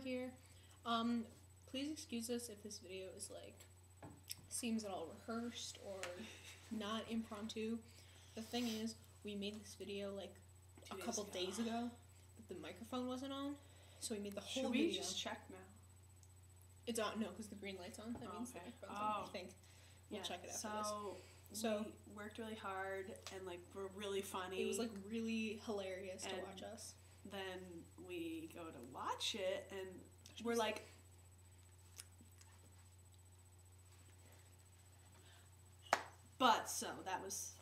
here. Please excuse us if this video is like seems at all rehearsed or not impromptu. The thing is, we made this video like a couple days ago, but the microphone wasn't on, so we made the whole video. Should we just check now? It's on. No, because the green light's on. That means the microphone's on. I think we'll check it after this. So we worked really hard and like we're really funny. It was like really hilarious to watch us. Then we go to watch it and we're like, but so that was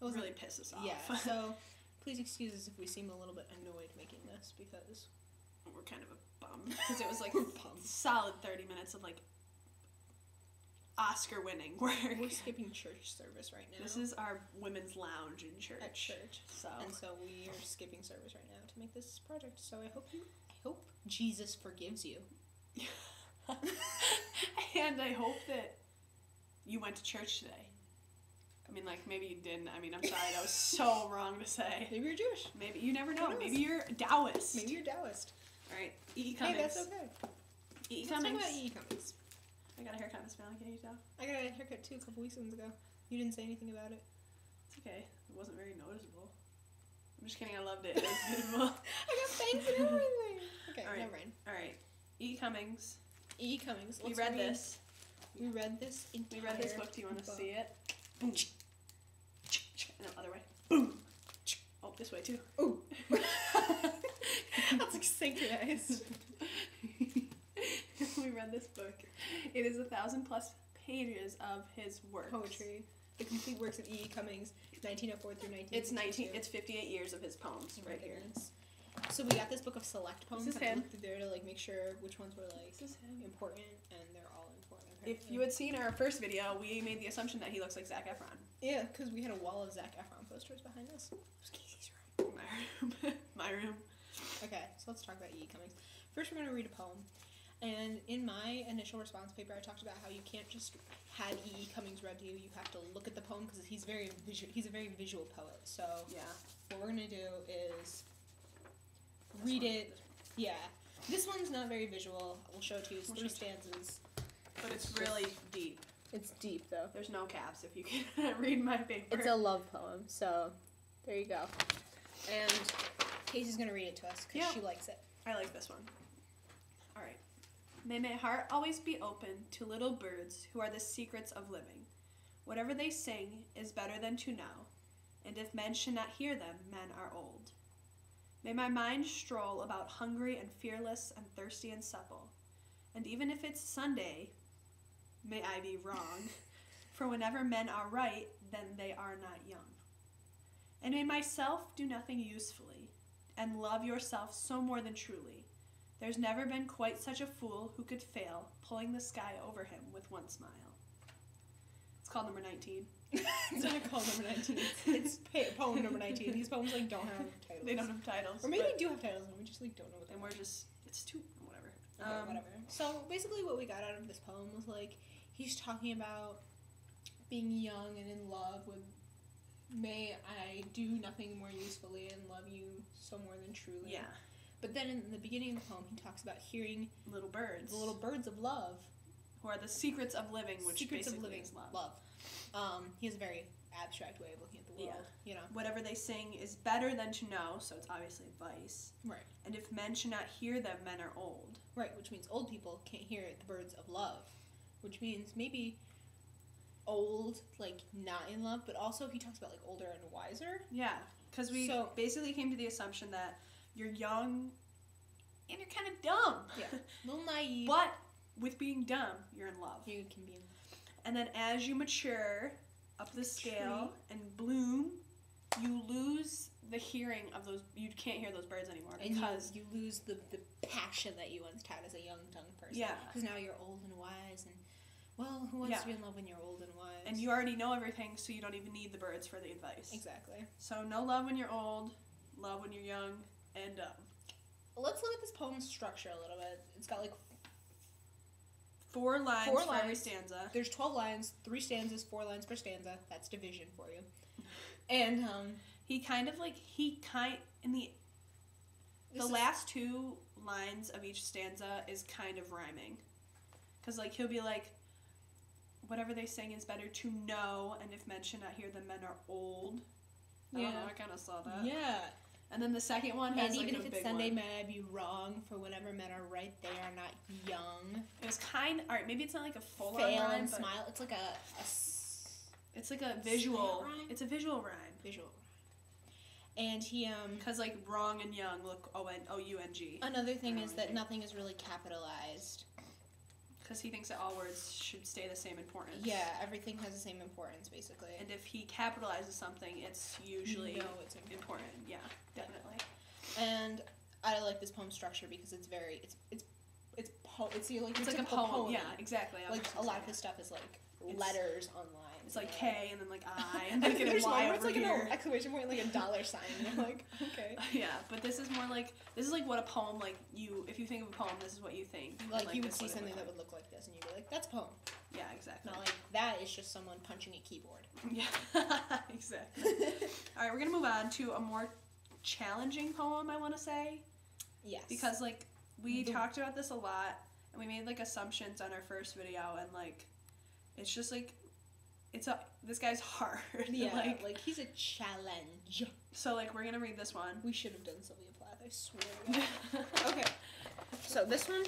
really piss us off. Yeah. So please excuse us if we seem a little bit annoyed making this because we're kind of a bum because it was like solid 30 minutes of like Oscar-winning work. We're skipping church service right now. This is our women's lounge in church. At church. And so we are skipping service right now to make this project. So I hope Jesus forgives you. And I hope that you went to church today. I mean, like, maybe you didn't. I mean, I'm sorry. That was so wrong to say. Maybe you're Jewish. Maybe. You never know. Maybe you're Taoist. Maybe you're Taoist. All right. E. Cummings. Hey, that's okay. E. Let's talk about E. Cummings. I got a haircut this morning. Can you tell? I got a haircut too a couple weekends ago. You didn't say anything about it. It's okay. It wasn't very noticeable. I'm just kidding. I loved it. It was beautiful. I got bangs and everything. Okay, all right. never mind. All right. E. Cummings. E. Cummings. We read this. We read this entire We read this book. Do you want to book. see it? Boom. No, other way. Boom. Oh, this way too. Ooh. That's like synchronized. We read this book. It is 1,000+ pages of his works. Poetry. The complete works of E. Cummings, 1904 through 1952. It's 58 years of his poems right here. So we got this book of select poems. This is and I him. looked through there to like make sure which ones were like important, and they're all important. If you had seen our first video, we made the assumption that he looks like Zac Efron. Yeah, because we had a wall of Zac Efron posters behind us. It was Casey's room. My room. My room. Okay, so let's talk about E. Cummings. First, we're going to read a poem. And in my initial response paper, I talked about how you can't just have E. Cummings read to you. You have to look at the poem because he's a very visual poet. So yeah, what we're going to do is read it. Yeah. This one's not very visual. We'll show it to you. It's 3 stanzas. But it's really deep. It's deep, though. There's no caps if you can read my paper. It's a love poem, so there you go. And Casey's going to read it to us because she likes it. I like this one. All right. May my heart always be open to little birds who are the secrets of living. Whatever they sing is better than to know, and if men should not hear them, men are old. May my mind stroll about hungry and fearless and thirsty and supple, and even if it's Sunday, may I be wrong, for whenever men are right, then they are not young. And may myself do nothing usefully, and love yourself so more than truly. There's never been quite such a fool who could fail, pulling the sky over him with one smile. It's called number 19. It's not called number 19. It's poem number 19. These poems like don't have titles. They don't have titles. Or maybe they do have titles and we just like don't know what they are. And we're just, it's too, whatever. Okay, whatever. So basically what we got out of this poem was like, he's talking about being young and in love with, may I do nothing more usefully and love you so more than truly. Yeah. But then in the beginning of the poem, he talks about hearing little birds. The little birds of love. Who are the secrets of living, which secrets basically of living is love. He has a very abstract way of looking at the world. Yeah. You know. Whatever they sing is better than to know, so it's obviously advice. Right. And if men should not hear them, men are old. Right, which means old people can't hear the birds of love. Which means maybe old, like not in love, but also he talks about like older and wiser. Yeah, because we basically came to the assumption that you're young and you're kind of dumb. Yeah, a little naive. But with being dumb, you're in love. You can be in love. And then as you mature up the scale and bloom, you lose the hearing of those. You can't hear those birds anymore because you lose the passion that you once had as a young person. Yeah, because now you're old and wise and. Well, who wants to be in love when you're old and wise? And you already know everything, so you don't even need the birds for the advice. Exactly. So no love when you're old, love when you're young, and let's look at this poem's structure a little bit. It's got like 4 lines for every stanza. There's 12 lines, 3 stanzas, 4 lines per stanza. That's division for you. And he kind of like in the The last two lines of each stanza is kind of rhyming. Because, like, he'll be like, whatever they sing is better to know, and if men should not hear them, men are old. I don't know, I kind of saw that. Yeah. And then the second one has, and like, even a if it's big Sunday, one. may I be wrong, for whenever men are right, they are not young. It was alright, maybe it's not like a full-on Phelan rhyme, but smile. It's like it's like a visual, rhyme? it's a visual rhyme. Visual. And he, Because, like, wrong and young look O-U-N-G. Another thing is that nothing is really capitalized. Because he thinks that all words should stay the same importance. Yeah, everything has the same importance, basically. And if he capitalizes something, it's usually it's important. Yeah, definitely. And I like this poem structure because it's very, it's like a poem. Yeah, exactly. Like, a lot of his stuff is, like, letters online. It's like K and then, like, I and, like, an Y over like here. an exclamation point, like a dollar sign. And you're like, okay. Yeah, but this is more like, what a poem, like, if you think of a poem, this is what you think. Like you would see something that would look like this, and you'd be like, that's a poem. Yeah, exactly. Not like, that is just someone punching a keyboard. Yeah, exactly. Alright, we're gonna move on to a more challenging poem, I want to say. Yes. Because, like, we talked about this a lot, and we made, like, assumptions on our first video, and, like, it's just, like, this guy's hard. Yeah, like he's a challenge. So, like, we're gonna read this one. We should have done Sylvia Plath, I swear to God. Okay, so this one,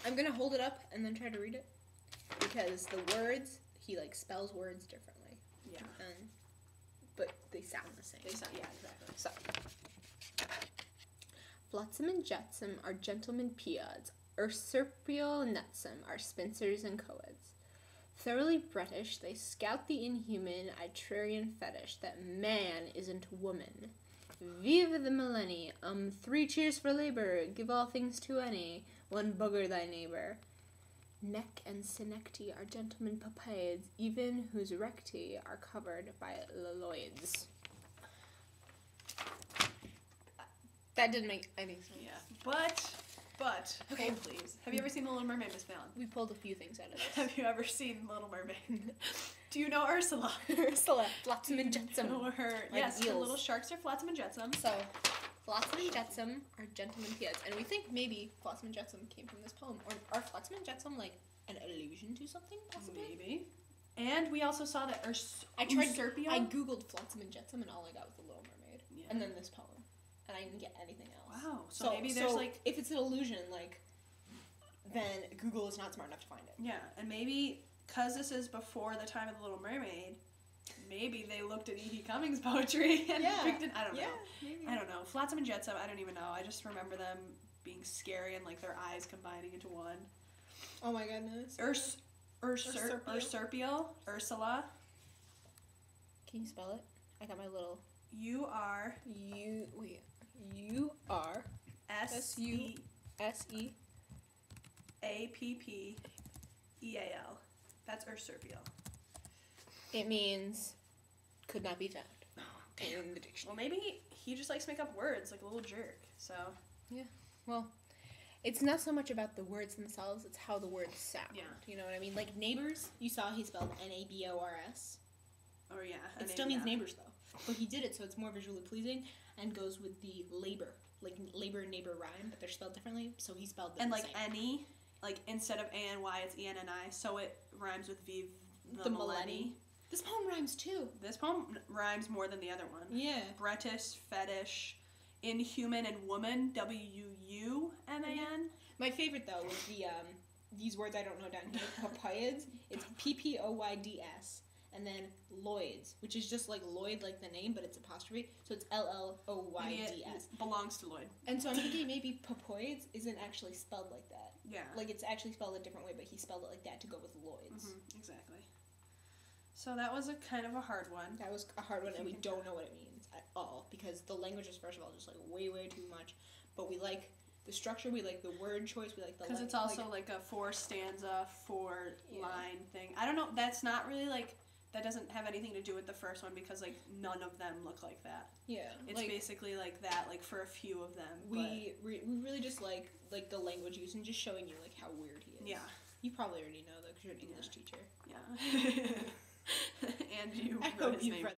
I'm gonna hold it up and then try to read it, because the words, he, like, spells words differently. Yeah. But they sound the same. Yeah, exactly. So, Flotsam and Jetsam are gentlemen peods, usurpial nutsome are spincers and coeds. Thoroughly British, they scout the inhuman Itrarian fetish that man isn't woman. Viva the millennium, 3 cheers for labor, give all things to any, 1 bugger thy neighbor. Neck and synecty are gentlemen papaids, even whose recti are covered by loloids. That didn't make any sense. Yeah, but, Okay. please. Have you ever seen The Little Mermaid, Miss Phelan? We pulled a few things out of this. Have you ever seen Little Mermaid? Do you know Ursula? Ursula, Flotsam and Jetsam. Know her. Like yes, the eels. little sharks are Flotsam and Jetsam. So, Flotsam and Jetsam are gentlemen peods, and we think maybe Flotsam and Jetsam came from this poem. Or are Flotsam and Jetsam, like, an allusion to something, possibly? Maybe. And we also saw that I googled Flotsam and Jetsam, and all I got was The Little Mermaid. Yeah. And then this poem. And I didn't get anything else. Wow. So maybe there's, like... if it's an illusion, like, then Google is not smart enough to find it. Yeah, and maybe, because this is before the time of The Little Mermaid, maybe they looked at E.D. Cummings' poetry and picked it. I don't know. Maybe. I don't know. Flotsam and Jetsam, I don't even know. I just remember them being scary and, like, their eyes combining into one. Oh my goodness. Usurpial. Ursula. Can you spell it? I got my little... U-R... U-R... S-U... S-E... A-P-P-E-A-L. That's Usurpial. It means could not be found in the dictionary. Well, maybe he just likes to make up words like a little jerk, so... Yeah, well, it's not so much about the words themselves, it's how the words sound. Yeah. You know what I mean? Like neighbors, you saw he spelled N-A-B-O-R-S. Oh, yeah. It still means neighbors, though. But he did it so it's more visually pleasing and goes with the labor. Like labor and neighbor rhyme, but they're spelled differently, so he spelled them and the like same. any, like instead of A-N-Y, it's E-N-N-I, so it rhymes with Vive the Millenni. This poem rhymes too. This poem rhymes more than the other one. Yeah. British, fetish, inhuman, and woman, W-U-M-A-N. My favorite though was the these words I don't know down here. Papaids. It's P-P-O-Y-D-S. And then Lloyd's, which is just like Lloyd, like the name, but it's apostrophe. So it's L-L-O-Y-D-S. It belongs to Lloyd. And so I'm thinking maybe Papoids isn't actually spelled like that. Yeah. Like it's actually spelled a different way, but he spelled it like that to go with Lloyd's. Mm-hmm, exactly. So that was a kind of a hard one. That was a hard one, and we don't know what it means at all, because the language is, first of all, just like way, way too much. But we like the structure, we like the word choice, we like the... Because it's also like a 4-stanza, 4-line thing. I don't know, that's not really like... That doesn't have anything to do with the first one because, like, none of them look like that. Yeah. It's like, basically like that, like, for a few of them. We really just like the language use and just showing you, like, how weird he is. Yeah. You probably already know, though, because you're an English teacher. Yeah. And you I wrote hope his you've name. read